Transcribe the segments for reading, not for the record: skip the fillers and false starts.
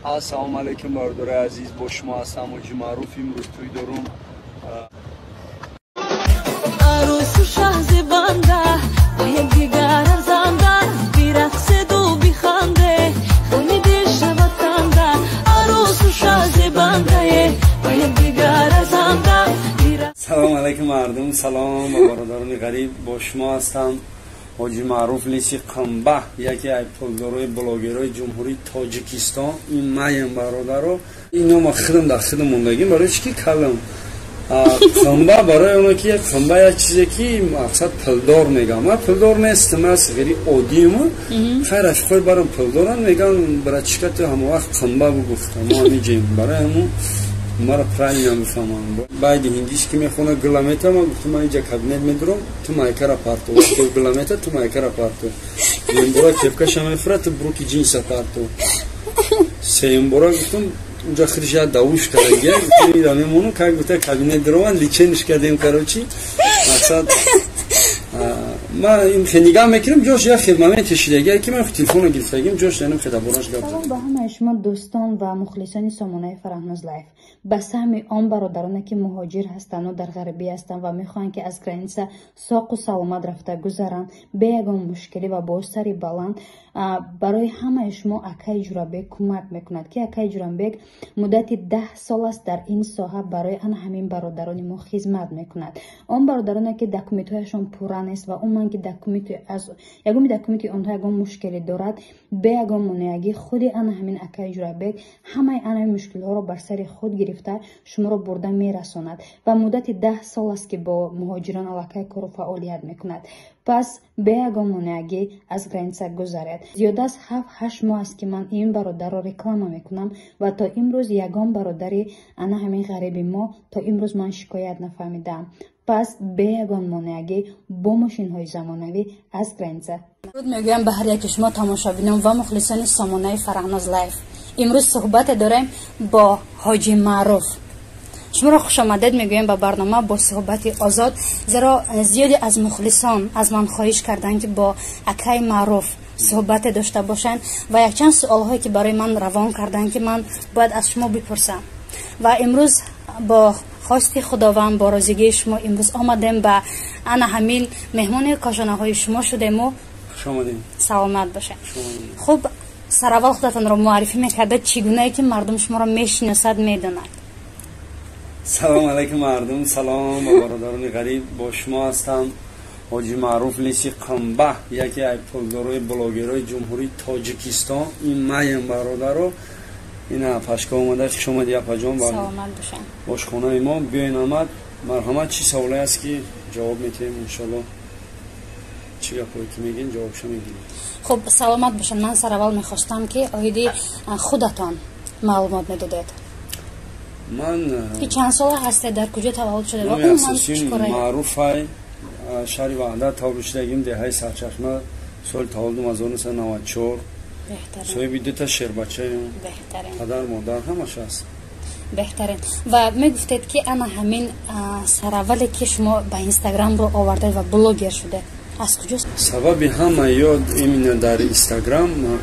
Assalomu alaykum bardorai aziz, با شما هستم حاجی معروف. امروز توی دارم عروس شهرزبانده با یک دیگر ارزنده بیرقصد و بیخنده خونی دل شود تنده عروس شهرزبانده با یک دیگر ارزنده. سلام علیکم مردم، سلام با برادران غریب. با شما هستم حاجی معروف لیسی قنبه، یکی از پولدارای بلاگرای جمهوری تاجیکستان. این مایم برادرو، اینو ما خودم موندگیم برای چی کلم قنبه، برای اونا که قنبه یک چیزی که مقصد پولدار میگم. من پولدار نیستم، من غیر عادیمم. خیرش خود برام پولدارن میگن برای چی که تو همه وقت قنبه بگفتم. ما میگیم برای همون مرا پرانی نمیفهمم. بعد هندیش که میخونه گلامتا، من گفتم من اینجا کابینت میدرم، تو مایکر اپارتو تو گلامتا، تو مایکر اپارتو این برای کپکش هم افراد بروکی جینس اپارتو سیم برای گفتم اونجا خریجه داوش کرده میدانه مونو که گفته کابینت درون لیچنش کردیم کراچی. مقصد ما این خنیگاه میکنم جوش یا خدمت تشیدگی که من تلفن رو گرفتگیم جوش دارم خدا براش گفت. سلام به همه شما دوستان و مخلصان سامانه فرهناز لایف. به سهم آن برادرانی که مهاجر هستند و در غربی هستند و میخوان که از گرانسا ساق و سلامت رفته گذرن به یگان مشکلی و با سری بلند، برای همه شما اکای جورابک کمک میکند که اکای جورابک مدت 10 سال است در این ساحه برای آن همین برادران ما خدمت میکند. آن برادرانی که دکومنت هایشان پورا نیست و اون که دکومنت از یگان دکومنت آنها یگان مشکلی دارد به یگان مونیاگی خود آن همین اکای جورابک همه آن مشکل ها را بر سر خود گرفته شما را برده میرساند و مدت 10 سال است که با مهاجران علاقه کار و فعالیت میکند. پس به یگان مونیاگی از گرانسا گذرد. زیاد از 7-8 ماه است که من این برادر را رکلام میکنم و تا امروز یگان برادری آن همین غریبی ما تا امروز من شکایت نفهمیدم. پس به یگان مونیاگی با ماشین های زمانوی از گرانسا. درود میگویم به هر یک شما تماشابینان و مخلصان سامانه فرهناز لایف. امروز صحبت داریم با حاجی معروف. شما را خوش آمدید میگویم به برنامه با صحبت آزاد، زیرا زیادی از مخلصان از من خواهش کردن که با اکای معروف صحبت داشته باشن و یک چند سوال هایی که برای من روان کردن که من باید از شما بپرسم و امروز با خواست خداوند با رضایت شما امروز آمدیم به انا همین مهمان کاشانه های شما شدیم و سلامت باشین. خب سر اول خودتان را معرفی میکرده چگونه که مردم شما را میشناسد میدونند؟ سلام علیکم مردم، سلام با برادران غریب. با شما هستم حاجی معروف لیسی قنبه، یکی از پولدارای بلاگرای جمهوری تاجیکستان. این مایم برادرو، اینا پشکا اومده خوش اومدی اپا جان. سلامت باشین. باش خانه ما بیاین آمد. مرحمت چی سوالی است که جواب میتیم انشالله چی گپایی که میگین جوابشو میگین. خب سلامت باشین. من سر اول میخواستم که آیدی خودتان معلومات میدادید. من چند سال هسته، در کجا تولد شده و اون من معروف های شهر وحدت تولد شدگیم دهه سرچشمه. سال تولدم از 1994. بهترین. صاحب دو تا شیر بچه بهترین. پدر مادر همش هست. بهترین. و میگفتید که انا همین سر اولی که شما به اینستاگرام رو آورده و بلاگر شده از کجاست؟ سبب همه یاد ایمین در اینستاگرام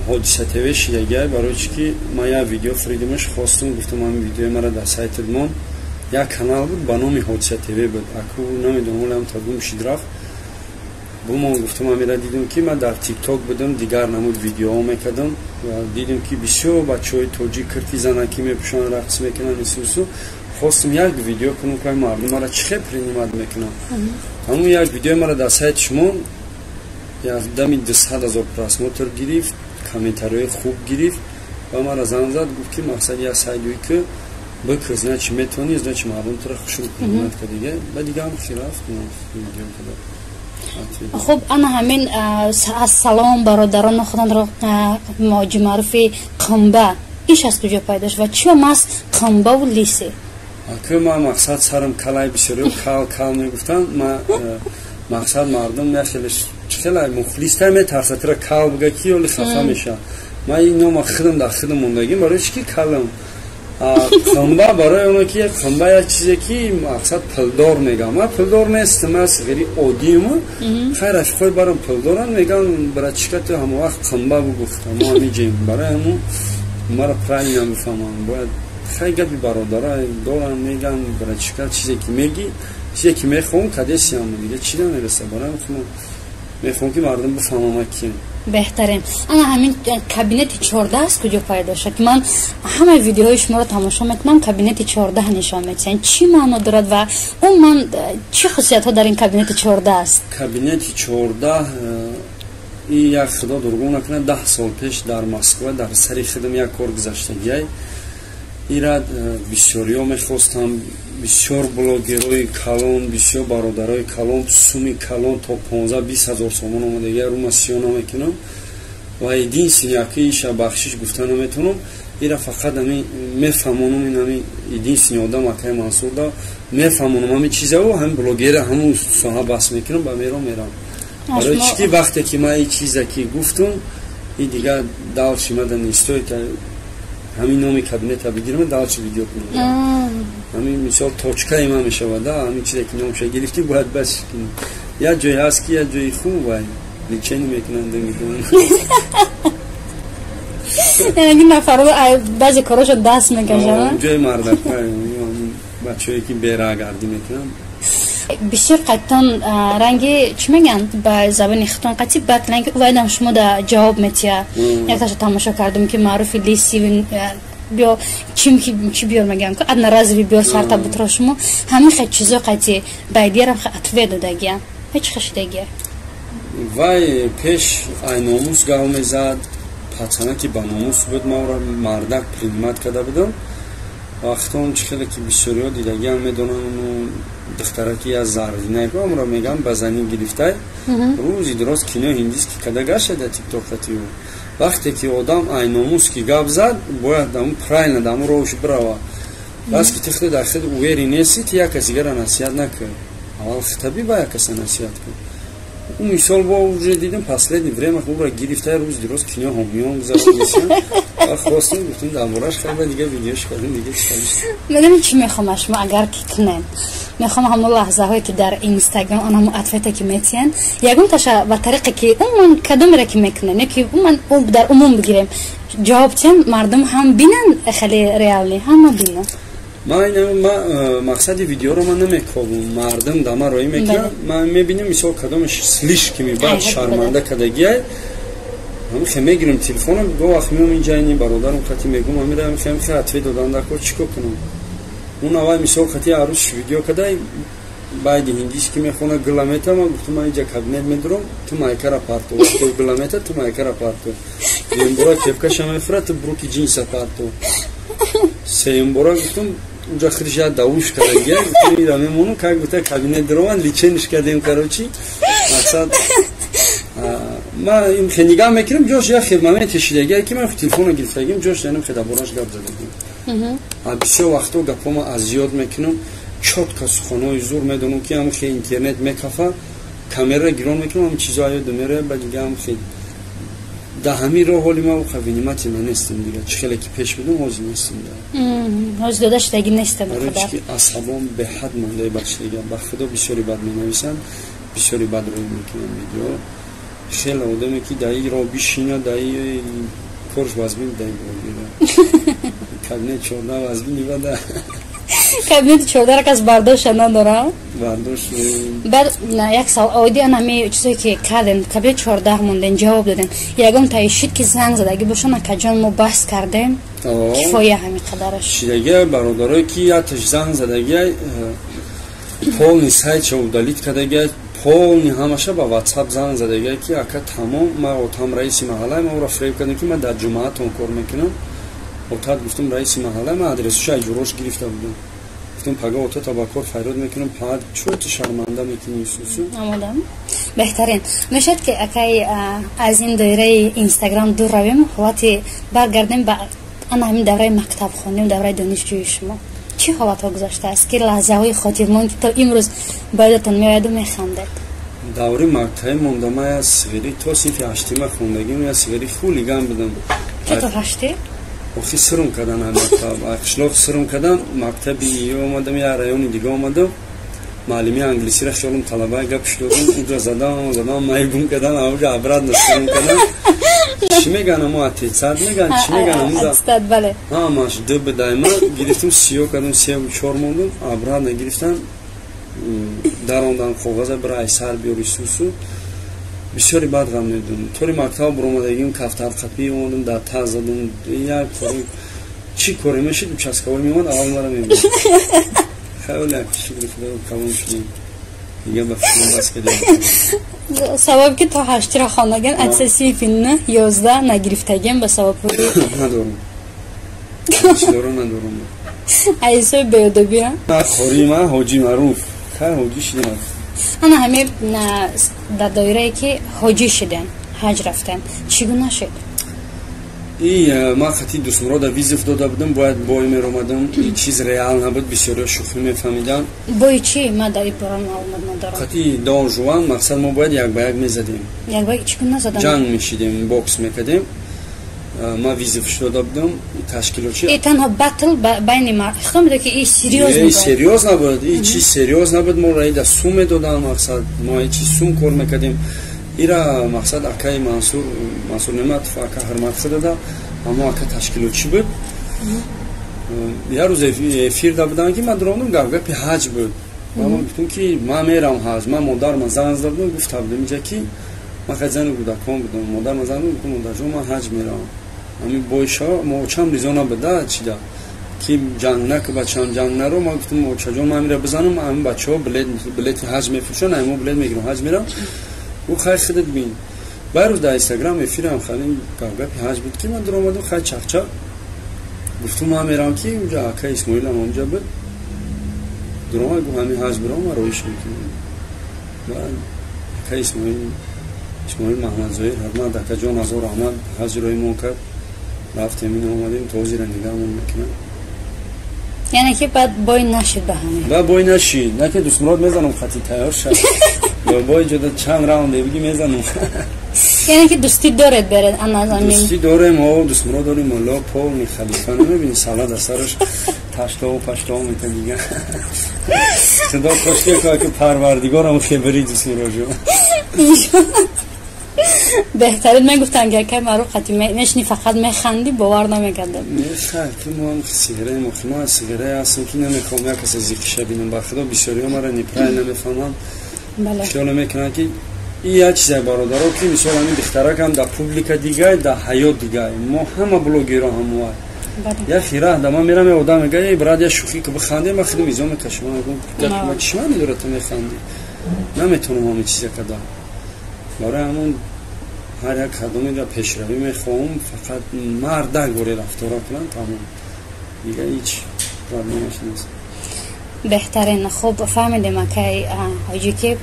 حادثه تیوی شدگی برای چی که ما یک ویدیو فریدمش خواستم، گفتم من ویدیو مرا در سایت دمان یک کانال بود با نام حادثه تیوی بود. اکو نمیدونم ولم تا گم شد رفت. با من گفتم من میرا دیدم که من در تیک تاک بودم، دیگر نمود ویدیو ها میکردم و دیدم که بسیار بچه های توجی کرتی زنکی میپوشن رقص میکنن اسوسو. خواستم یک ویدیو کنم که مردم مرا چه پرینیمت میکنن. همون یک ویدیو مرا در سایت شما یک دمی 200,000 پراسموتر گرفت، کامنتارهای خوب گرفت و من را زنگ زد گفت که مقصد یک سایدوی که بکرز نه چی میتونی از نه چی مردم تو را خوشون کنید که دیگه و دیگه هم خیرفت ویدیو کده. خب انا همین از سلام برادران خودم را حاجی معروف قنبه ایش از کجا پیداش و چی هم از قنبه و لیسی؟ که من مقصد سرم کلای بسیاری کل میگفتن. من مقصد مردم نخیلش خیلی مخلیص تر ترسه تر کل بگه کی ولی خفه میشه. من این نام خودم در خودم موندگیم برای چی که کلم қамба барои оно ки қамба як чизе ки мақсад пулдор мегам ма пулдор нестам аз ғири оддима хайраш хой барам пулдорам мегам брачка ту ҳама вақт қамба бугуфта мо ҳамиҷем барои ҳаму мара правильно намефаҳмам бояд хай гапи бародара дорам мегам брачка чизе ки меги чизе ки мехоҳам кадесиам дига чи намереса барои мехоҳам ки мардум бифаҳмама ки беҳтарин ана ҳамин кабинети 14 аст куҷо пайдо шуд ман ҳамаи видеоҳои шуморо тамошо мекунам кабинети 14 нишон медиҳанд чӣ маъно дорад ва умуман чӣ хусусиятҳо дар ин кабинети 14 аст кабинети 14 и як худо дургӯ накунад 10 сол пеш дар Москва дар сари хидм як кор гузаштагиай ира бисёриҳо мехостам бисёр блогерои калон бисёр бародарои калон суми калон то 15-20 ҳазор сомон омадагиай рума сиёна мекунам ва единствен яки иша бахшиш гуфта наметунам ира фақат ами мефаҳмонам ин ами единствени одам акай мансурда мефаҳмонам ами чизао ҳам блогера ҳамун соҳа баҳс мекунам ба меро мерам барои чӣ ки вақте ки ман ин чиза ки гуфтум и дигар далчи мадан истои ҳамин номи кабинета бигирам далчи видео кунам ҳамин мисол точка има мешавад ҳамин чизе ки номша гирифтӣ бояд бас як ҷой ҳаст ки як ҷои хуб вай личени мекунанд яки нафаро баъзе корашо даст мекашанд ҷои мардака бачаҳое ки берагардӣ мекунанд бисёр қаттон ранги чӣ меган ба забони хитон қатӣ бак ранги увайдам шумо да ҷавоб метия якташа тамошо кардам ки маъруфи лиси биё чӣ биёр меган ки одноразови биёр сарта бутро шумо ҳамин хел чизо қатӣ байдиярам хе ответ додагия ҳеҷ хешидагия вай пеш ай номус гав мезад пацана ки ба номус буд маро мардак принимат карда будам вақтон чӣ хеле ки бисёриҳо дидагиам медонам духтараки аз зардинайгоамро мегам ба занин гирифтай рӯзи дуроз кино ҳиндиски када гашада тиктокати вақте ки одам ай номус ки гап зад бояд даму правильно даму роҳуш бирава бас ки тихле дар хед увери неси ти як касигара насиҳат накар аввал хитаби ба як каса насиҳат кун ун мисол бо уже дидам последни время хубра гирифтай рӯзи дуроз кино ҳомиён гузаронисиям ва хостим гуфтум дарборааш хеле дига видеош кардем дига чикалиш медонӣ чӣ мехоҳам шумо агар ки кунед мехоҳам ҳамон лаҳзаҳое ки дар инстаграм он ҳамон ответе ки метиҳанд ягон таша ба тариқе ки умуман кадомере ки мекунед ки умуман дар умум бигирем ҷавоб тиҳем мардум ҳам бинан хеле реалӣ ҳама бинан мақсади видеоро ман намекобам мардум дама роӣ мекунам ман мебинам мисол кадомаш слишкими баъд шарманда кадагиай хе мегирам телефонам го вақт меом инҷаини бародарам қати мегум амирам хем хе ответ додан дар кор чӣ кор кунам ун аввал мисол қати арӯз видео кадай байди ҳиндиш ки мехона гиламета ман гуфтам ман инҷа кабинет медурам ту майкара парто вақте гиламета ту майкара парто дуюмбора кепкаша мефира ту бруки ҷинса парто сеюмбора гуфтам унҷа хирша давуш кардагия ира мемонам как гуфта кабинет дураман личениш кардем карочи мақсад ман ин хе нигоҳ мекунам ҷош як хел моменте шидагия ки ман телефонро гирифтагим ҷош янам хе дарбораш гап задагим бисёр вақто гапома аз зиёд мекунам чотка суханои зур медонам ки ҳам хе интернет мекафа камера гирон мекунам ҳам чизо аёд мере ба дига ҳам хе да ҳамин роҳ ҳоли ма уқа винимати ма нестем дига чӣ хеле ки пеш будам ҳозир нестем ҳозир дода шудаги нестем барои ки асабон беҳад мондаи ба шидага ба худо бисёри бад менависанд бисёри бад роҳ мекунанд видео хеле одаме ки даи роҳ бишина даи корш вазбин даи богира кабинет 14 вазбин ивада кабинет 14 ракас бардошт надорам бардошт баъд як савол оиди ан ҳамаи чизое ки кардем кабинет 14 мондем ҷавоб додем ягон таи шид ки занг задаги бошад акаҷон мо баҳс кардем кифоя ҳамин қадараш шидагия бародарое ки яташ занг задагия полни сайтша удалит кардагия полни ҳамаша ба ватсап занг задагия ки ака тамом ма отам раиси маҳаллаи маро фреб кардем ки ма дар ҷумаатон кор мекунам отат гуфтам раиси маҳаллаи ма адресуша аҷурош гирифта будам гуфтам пага отата ба кор файрод мекунам пад чӯ ту шарманда мекунӣ сусу амодам беҳтарин мешавад ки акай аз ин доираи инстаграм дур равем ҳолати баргардем ба ана ҳамин давраи мактабхонӣ давраи донишҷӯи шумо чӣ ҳолатҳо гузаштааст ки лаҳзаҳои хотирмон ки то имрӯз ба ёдатон меояду механдед даври мактаби мондама я сигири то синфи ҳаштима хондагим я сигири хулиган будам чатур ҳашти آخی سرم کردن هم مکتب اخشلاق سرم کردم مکتبی اومدم یا رایونی دیگه اومدم معلمی انگلیسی را خیالم طلبه گپ شدم اونجا زدم مایبون کردن اونجا عبرت نسرم کردن چی میگن اما اتیصد میگن چی میگن اونجا اتیصد بله ماش دو بدایما گرفتم سیو کردم سیو چهار موندم عبرت نگرفتم дарондам коғаза барои сар биёри сусу бисёри бад ғам медонам тори мактаб буромадагим кафтарқапӣ омадам дар таз задам як кори чӣ коре мешид участкавой меомад аввалмара мебуд хеле шукри худо калон шудем дига ба фикрам бас кардем сабаб ки то ҳаштира хонаган акса сифинна 11 нагирифтагем ба сабабҳои надорам чидора надорам айсои беодобия хорима ҳоҷи маъруф ҳоҷӣ шидем ана ҳаме дар доирае ки ҳоҷӣ шидем ҳаҷ рафтем чӣ гуна шуд ман хати дусмурода визиф дода будам бояд бой меромадам чиз реал набуд бисёриҳо шӯхӣ мефаҳмидам бои чӣ ман дар ин бора маълумот надорам хати дон жуан мақсад мо бояд як ба як мезадем як ба як чӣ гуна задам ҷанг мешидем бокс мекардем ман визифш дода будам ташкилотчи танҳо батл байни мардҳо меда ки ин серьёз набуд чӣ серьёз набуд мо раида сум медодам мақсад мо чӣ сум кор мекардем ира мақсад акаи мансур нематов ака ҳурматхи дода аммо ака ташкилотчи буд як рӯз эфир да будам ки ман дуромадам гапгапи ҳаҷ буд ман гуфтам ки ман мерам ҳаҷ ман модарма занг зада будам гуфта будам инҷа ки ман хай зани кӯдакон будам модарма занг зада гуфтам модарҷон ман ҳаҷ мерам ами бойша моочам ризо набуда чида ки ҷанг накба чам ҷанг наро ман гуфтам моочаҷон ман мера бизанам ами бачаҳо билети ҳаҷ мефурӯшанд ами мо билет мегирам ҳаҷ мерам او خیلی خودت بین برای در اینستاگرام افیرم خیلی گپی ҳаҷ بود که من در آمدم خیلی چخچه گفتم من میرم که اونجا اکا اسماعیل هم اونجا بود در آمد گفت همین ҳаҷ برام من رویش میکنم و اکا اسماعیل محمد زهیر حرمت اکا جان هزار احمد ҳаҷ روی مون کرد رفتیم این آمدیم توزی را نگاه مون میکنم یعنی که بعد بای نشید به همین بعد بای نشید نه که دستمراد میزنم خطی تیار شد بای جدا چند راونده بگی میزنم یعنی که دوستی دارد برد دوستی داریم ها دستمراد داریم مولا پول می خلیفه نمیبینی سالا در سرش تشتا و پشتا و میتن دیگه صدا خوشگه که پروردگار هم خبری دستمراد جو بهترین میگفتن که معروف خطی میشنی فقط میخندی باور نمیکردم میخند که ما هم سیگره مخیما سیگره هستم که نمیخوام یک کسی زیقشه بینم بخدا بسیاری ها مرا نپرای نمیفهمم خیال میکنن که این یه چیزه برادرها که مثال همین دخترک هم در پوبلیکا دیگه در حیات دیگه ما همه بلوگیرها هم وای یا خیره در من میرم یه آدم میگه ای براد یا شوخی که بخنده من خیلی ویزا میکشم من چشمه نداره تو میخندی نمیتونم همین چیزه کده برای همون هر یک کدومی را پیشروی میخوام فقط مردک بوری رفتارا کنن تمام دیگه هیچ پرابلمش نیست بهترین خوب فهمیدیم که حاجی که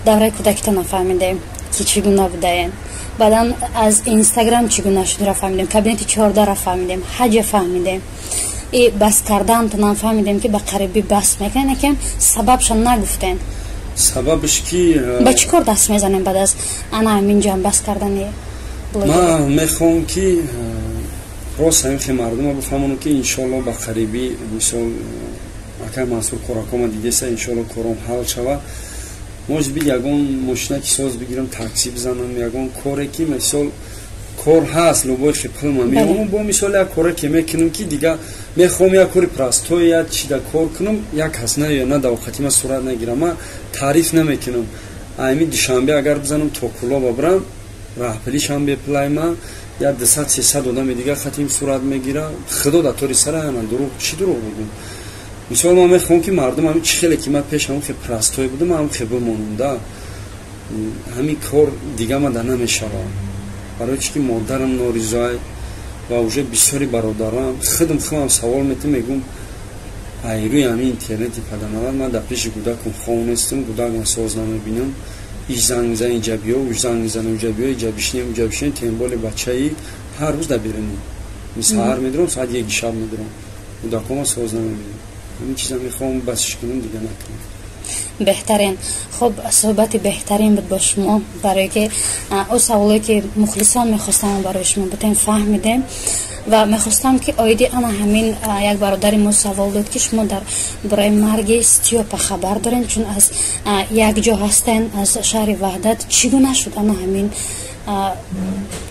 دوره کودکیت نفهمیدیم که چگونه بودین بعدا از اینستاگرام چگونه شده را فهمیدیم کابینت 14 را فهمیدیم حج فهمیدیم ای بس کردن تو نفهمیدیم که به قریبی بس میکنه که سببشان نگفتین سببش کی با چی کار دست میزنیم بعد از انا همینجا هم بس کردنی من میخوام که راست همین که مردم بفهمونو که انشالله به قریبی مثال اگر منصور کارکام دیگه سه انشالله کارم حل شود موج بید یگون ماشینکی ساز بگیرم تاکسی بزنم یگون کاری که مثال کار هست لوبای خپل ما میام با مثال یک کاری که میکنم که دیگه میخوام یک کاری پرستوی یا چیزا کار کنم یک حسنه یا نه دو خطی ما صورت نگیرم من تعریف نمیکنم ایمی دوشنبه اگر بزنم تا کلا ببرم راهپلی شنبه پلای من یا 200 300 آدم دیگه خطیم صورت میگیره خدا در طوری سر انا دروغ چی دروغ بودم مثال ما میخوام که مردم همین چی خیلی قیمت پیش همون که پرستوی بودم هم خیلی مونده همین کار دیگه من در نمیشه برای چی که مادرم ناریزای و اوجه بسیاری برادرم خودم سوال میتونم میگم ایروی همین اینترنتی پدنوال من در پیش گودکم خواهن استم گودکم ساز نمیبینم ایش زنگ میزن اینجا بیا اوش زنگ میزن اونجا بیا اینجا بشنیم تنبال بچه ای هر روز در بیرونیم مثل هر میدرم ساعت یک شب میدرم گودکم ساز نمیبینم همین چیزا میخوام بسش کنم دیگه نکنم بهترین خب صحبت بهترین بود با شما برای که او سوالی که مخلصان میخواستم برای شما بتیم فهمیدیم و میخواستم که آیدی انا همین یک برادر ما سوال داد که شما در برای مرگ استیوپا خبر دارین چون از یک جا هستن از شهر وحدت چگونه شد انا همین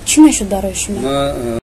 چی میشد برای شما؟